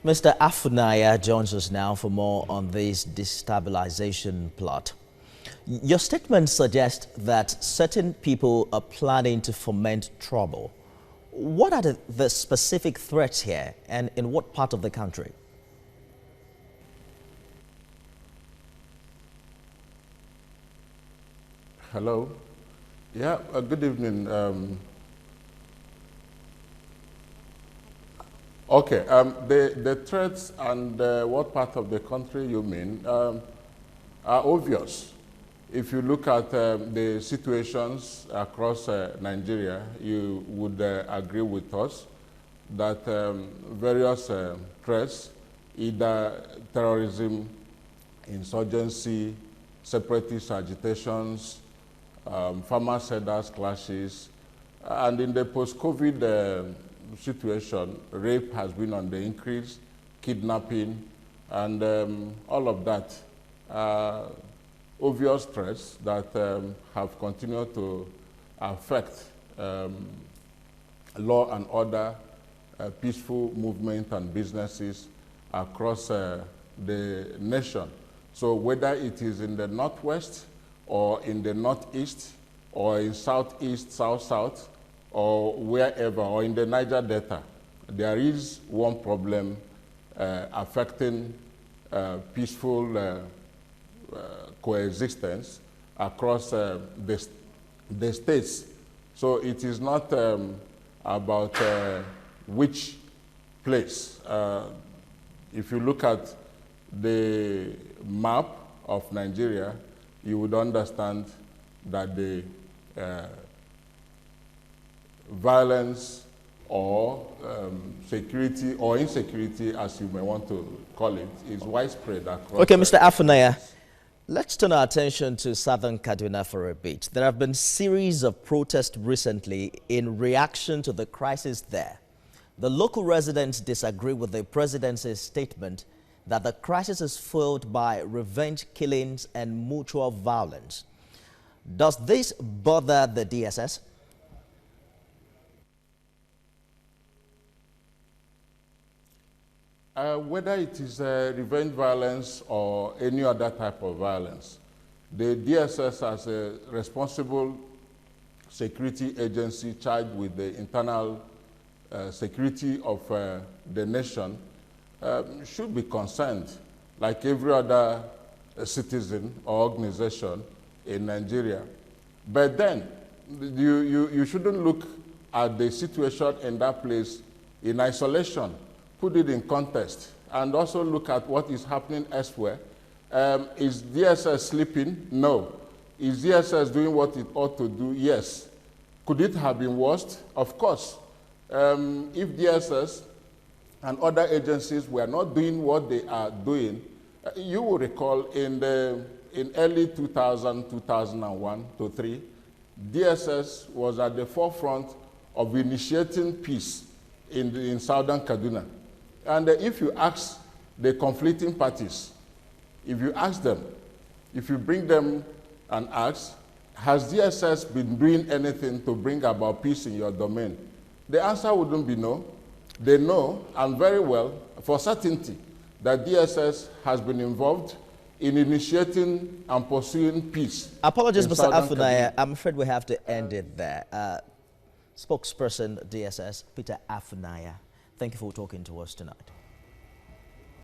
Mr. Afunanya joins us now for more on this destabilization plot. Your statement suggests that certain people are planning to foment trouble. What are the specific threats here, and in what part of the country? Hello. Yeah, good evening. Okay, the threats and what part of the country you mean are obvious. If you look at the situations across Nigeria, you would agree with us that various threats, either terrorism, insurgency, separatist agitations, farmer-sellers clashes, and in the post-COVID situation, rape has been on the increase, kidnapping, and all of that are obvious threats that have continued to affect law and order, peaceful movement and businesses across the nation. So whether it is in the northwest or in the northeast or in southeast, south-south, or wherever, or in the Niger Delta, there is one problem affecting peaceful coexistence across the states. So it is not about which place. If you look at the map of Nigeria, you would understand that the violence or security or insecurity, as you may want to call it, is widespread across. Okay, Mr. Afunanya, let's turn our attention to southern Kaduna for a bit. There have been series of protests recently in reaction to the crisis there. The local residents disagree with the presidency's statement that the crisis is fueled by revenge killings and mutual violence. Does this bother the DSS? Whether it is revenge violence or any other type of violence, the DSS, as a responsible security agency charged with the internal security of the nation, should be concerned, like every other citizen or organization in Nigeria. But then, you shouldn't look at the situation in that place in isolation. Put it in context, and also look at what is happening elsewhere. Is DSS sleeping? No. Is DSS doing what it ought to do? Yes. Could it have been worse? Of course. If DSS and other agencies were not doing what they are doing, you will recall in early 2000, 2001 to 3, DSS was at the forefront of initiating peace in southern Kaduna. And if you ask the conflicting parties, if you ask them, if you bring them and ask, has DSS been doing anything to bring about peace in your domain? The answer wouldn't be no. They know, and very well, for certainty, that DSS has been involved in initiating and pursuing peace. Apologies, Mr. Afunanya. I'm afraid we have to end it there. Spokesperson DSS, Peter Afunanya, thank you for talking to us tonight.